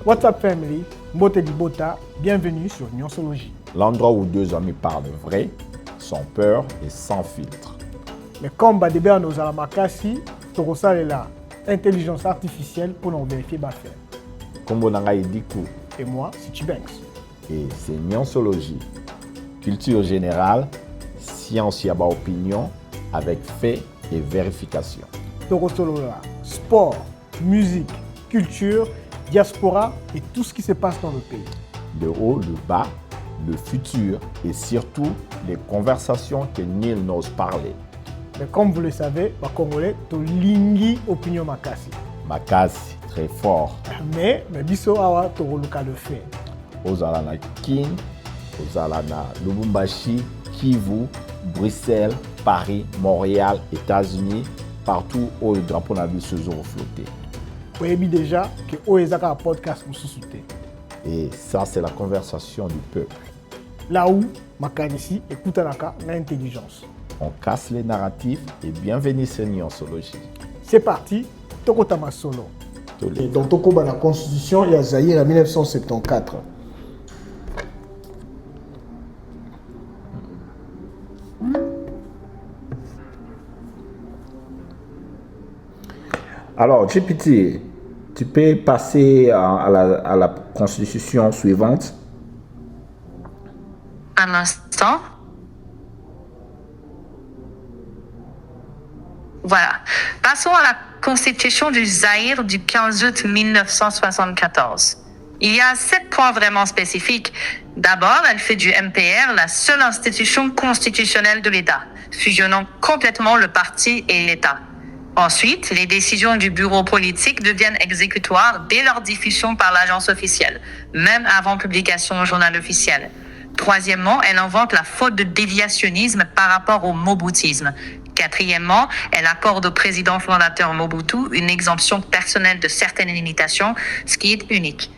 What's up family, Mbote Dibota, bienvenue sur Nyonsologie. L'endroit où deux amis parlent vrai, sans peur et sans filtre. Mais comme Badebe nos alamakasi, Torosa est là, intelligence artificielle pour nous vérifier faire. Kombo Nanga Ediku. Et moi, c'est Chibanks. Et c'est Nyonsologie. Culture générale, science yaba opinion, avec fait et vérification. Torosolola, sport, musique, culture, diaspora et tout ce qui se passe dans le pays. Le haut, le bas, le futur et surtout les conversations que nul n'ose parler. Mais comme vous le savez, les Congolais, to lingi opinion makasi. Makasi, très fort. Mais biso awa toroluka le fait. Ozala na Kin, Ozala na Lubumbashi, Kivu, Bruxelles, Paris, Montréal, États-Unis, partout où le drapeau n'a vu ce jour flotter. Vous savez déjà que Oezaka a un podcast pour se soutenir. Et ça, c'est la conversation du peuple. Là où, Makanisi écoute l'intelligence. On casse les narratifs et bienvenue sur Nyonsologie. C'est parti, Tokotama Solo. Et dans Tokoba, la constitution, il y a Zaïre en 1974. Alors, GPT, tu peux passer à la constitution suivante. Un instant. Voilà. Passons à la constitution du Zaïre du 15 août 1974. Il y a 7 points vraiment spécifiques. D'abord, elle fait du MPR la seule institution constitutionnelle de l'État, fusionnant complètement le parti et l'État. Ensuite, les décisions du bureau politique deviennent exécutoires dès leur diffusion par l'agence officielle, même avant publication au journal officiel. Troisièmement, elle invente la faute de déviationnisme par rapport au moboutisme. Quatrièmement, elle accorde au président fondateur Mobutu une exemption personnelle de certaines limitations, ce qui est unique.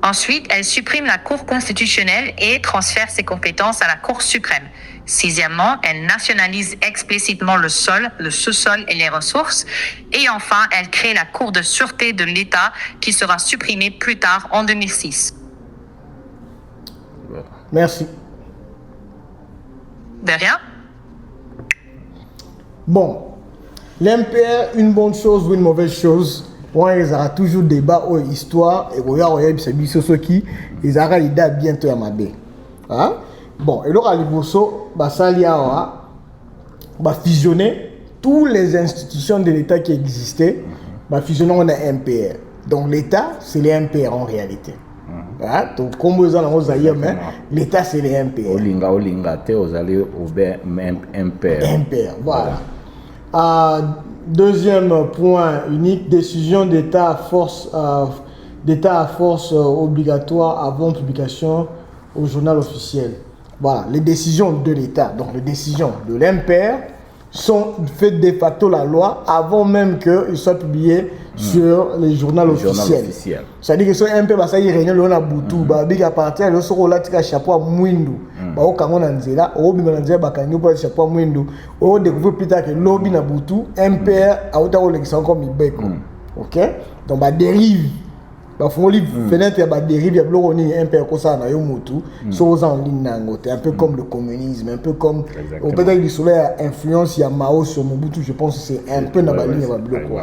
Ensuite, elle supprime la Cour constitutionnelle et transfère ses compétences à la Cour suprême. Sixièmement, elle nationalise explicitement le sol, le sous-sol et les ressources. Et enfin, elle crée la Cour de sûreté de l'État qui sera supprimée plus tard en 2006. Merci. De rien. Bon, l'MPR, une bonne chose ou une mauvaise chose. Ouais, il y aura toujours débat ou histoire. Et regarde, ils auront l'idée bientôt à ma baie. Hein? Bon, et là, va fusionner toutes les institutions de l'État qui existaient, va fusionner en MPR. Donc l'État, c'est les MPR en réalité. Hein? Donc, comme vous avez dit, l'État, c'est les MPR. Olinga, vous allez au MPR. MPR, voilà. Deuxième point unique, décision d'État à force, obligatoire avant publication au journal officiel. Voilà, les décisions de l'État, donc les décisions de l'MPR sont faites de facto la loi avant même qu'ils soient publiés sur les journaux officiels. C'est-à-dire que ce MPR, ça y est, réunion le Boutou, big à partir de ce rôle-là, tu as chapeau à Mouindou. Au Cameroun, Nanzela, au Bimananzela, Bakanyo, pour le chapeau à Mouindou. Au découvrir plus tard que l'Obi na Boutou, MPR, a autant de comme Ibeko. Ok? Donc, dérive. Il faut que fenêtre ya dérive ya bloko ni MPR ko ça na yo mutu so en ligne nangote un peu comme le communisme, un peu comme au peut-être du soleil a influence ya Mao sur Mobutu, je pense que c'est un peu dans la ligne ya bloko.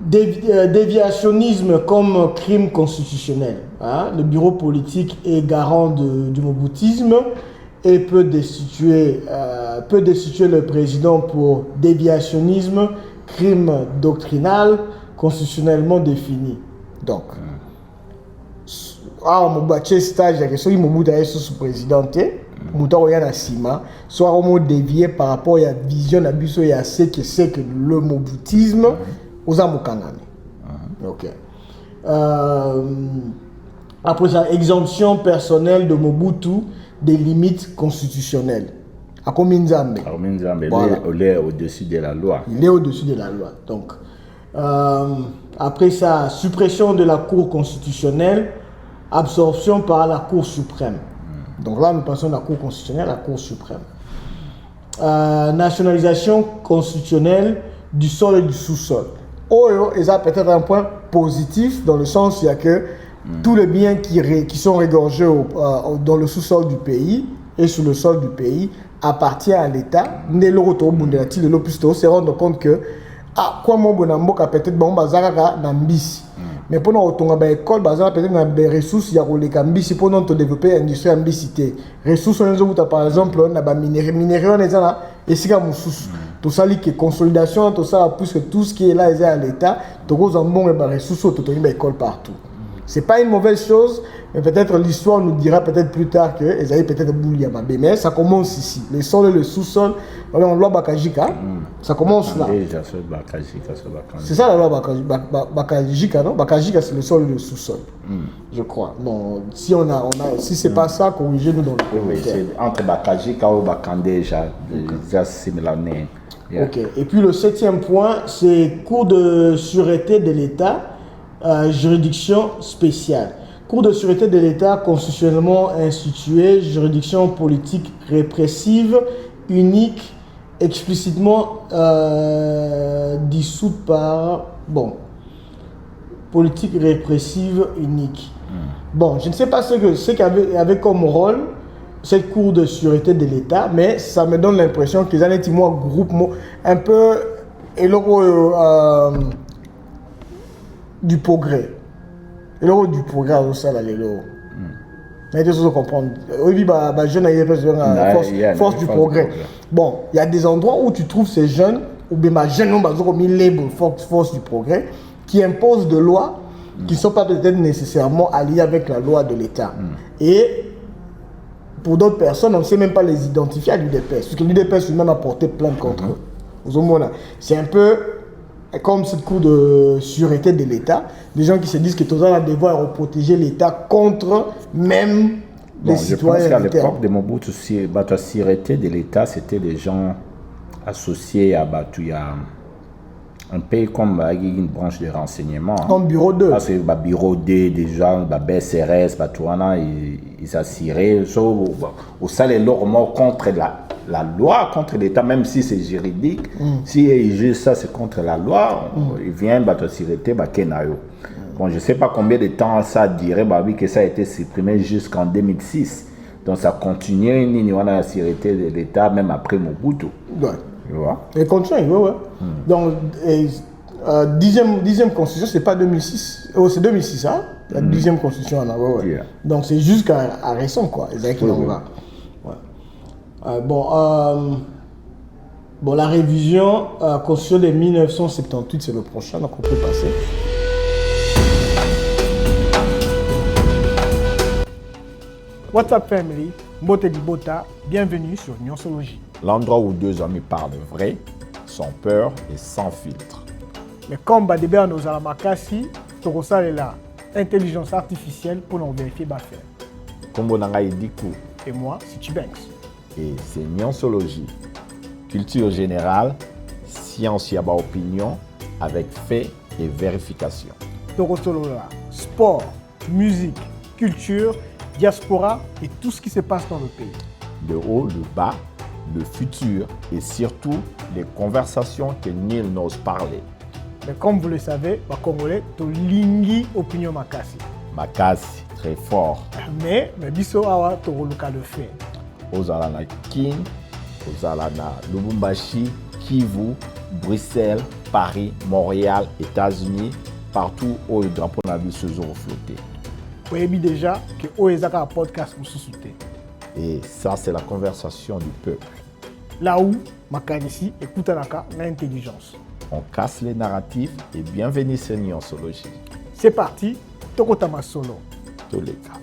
Déviationnisme comme crime constitutionnel. Hein? Le bureau politique est garant du moboutisme et peut destituer le président pour déviationnisme, crime doctrinal constitutionnellement défini. Donc, on va stage avec ceux qui m'ont sous présidenté, mouton ya na sima, soit on dévié par rapport à la vision d'abuso et à ce que c'est que le moboutisme aux amokangami. Ok. Après ça, exemption personnelle de Mobutu des limites constitutionnelles. À combien Nzambe? Voilà. Il est au-dessus de la loi. Il est au-dessus de la loi. Donc, après ça, suppression de la Cour constitutionnelle, absorption par la Cour suprême. Donc là, nous passons de la Cour constitutionnelle à la Cour suprême. Nationalisation constitutionnelle du sol et du sous-sol. Oyo, et ça peut-être un point positif dans le sens où il y a que tous les biens qui sont régorgés dans le sous-sol du pays et sur le sol du pays appartient à l'État. Né le retour mondial, le plus tôt se rendre compte que quoi mon bonamboka peut-être bon bazaraka nambisi. Mais pour nous retourner à l'école, peut-être dans des ressources, il y a les cambisi pour nous développer l'industrie ambicité. Ressources, par exemple, on a des minéraux, on a et c'est comme tout ça, qui est consolidation, tout ça, plus que tout ce qui est là, à l'État, tout ça, bon, les ressources, tout l'école partout. C'est pas une mauvaise chose, mais peut-être l'histoire nous dira peut-être plus tard que les aïe peut-être bouillama. Mais ça commence ici. Le sol et le sous-sol, on loi Bakajika, ça commence là. C'est ça la loi Bakajika, non? Bakajika c'est le sol et le sous-sol. Je crois. Non, si si c'est pas ça, corrigez-nous dans le commentaire. Oui, c'est entre Bakajika ou Bakande déjà similaire. Yeah. Ok. Et puis le 7e point, c'est cours de sûreté de l'État. Juridiction spéciale. Cour de sûreté de l'État constitutionnellement instituée, juridiction politique répressive, unique, explicitement dissoute par... Bon, politique répressive unique. Bon, je ne sais pas ce qu'il y avait comme rôle cette cour de sûreté de l'État, mais ça me donne l'impression qu'ils en étaient un groupe un peu... du progrès. Et le du progrès au salaire, mais il faut comprendre. Oui, jeune force du progrès. Bon, il y a des endroits où tu trouves ces jeunes, ou bien jeunes ont mis label force du progrès, qui imposent des lois qui ne sont pas peut-être nécessairement alliées avec la loi de l'État. Et pour d'autres personnes, on ne sait même pas les identifier à l'UDPS, parce que l'UDPS lui-même a porté plainte contre eux. C'est un peu comme cette cour de sûreté de l'État, des gens qui se disent que tout ça va devoir protéger l'État contre même les citoyens. Je pense qu'à l'époque de Mobutu, la sûreté de l'État, c'était des gens associés à un pays comme une branche de renseignement. Comme bureau 2. Parce que le bureau 2, des gens, BCRS, ils assiraient. Au salaire leur contre la loi, contre l'État, même si c'est juridique. Si ils jugent ça, c'est contre la loi, ils viennent battre la sûreté, Bon, je ne sais pas combien de temps ça dirait, que ça a été supprimé jusqu'en 2006. Donc ça continue, la sûreté de l'État, même après Mobutu. Ouais. Tu vois? Et continue, ouais. Donc, 10e constitution, c'est pas 2006. Oh, c'est 2006, hein? La 10e constitution, là, ouais. Yeah. Donc, c'est jusqu'à récent, quoi. Bon, la révision constitution de 1978, c'est le prochain, donc on peut passer. What's up, family? Mbote Dibota, bienvenue sur Nyonsologie. L'endroit où deux amis parlent vrai, sans peur et sans filtre. Mais comme Badebe nos alamakasi, Torosa est là, intelligence artificielle pour nous vérifier faire. Kombo Nangai Dikou. Et moi, c'est Chibanks. Et c'est Nyonsologie. Culture générale, science yaba opinion, avec fait et vérification. Torosolola, sport, musique, culture, diaspora et tout ce qui se passe dans le pays. Le haut, le bas, le futur et surtout les conversations que nul n'ose parler. Mais comme vous le savez, les Congolais, to lingi opinion makasi. Makasi, très fort. Mais biso awa toroluka le fait. Ozala na Kin, ozala na Lubumbashi, Kivu, Bruxelles, Paris, Montréal, États-Unis, partout où le drapeau nabil se sont flottés. Vous savez déjà que Oezaka a un podcast pour se soutenir. Et ça, c'est la conversation du peuple. Là où, Makanisi écoute l'intelligence. On casse les narratifs et bienvenue sur Nyonsologie. C'est parti, Tokotama Solo. Tous les cas.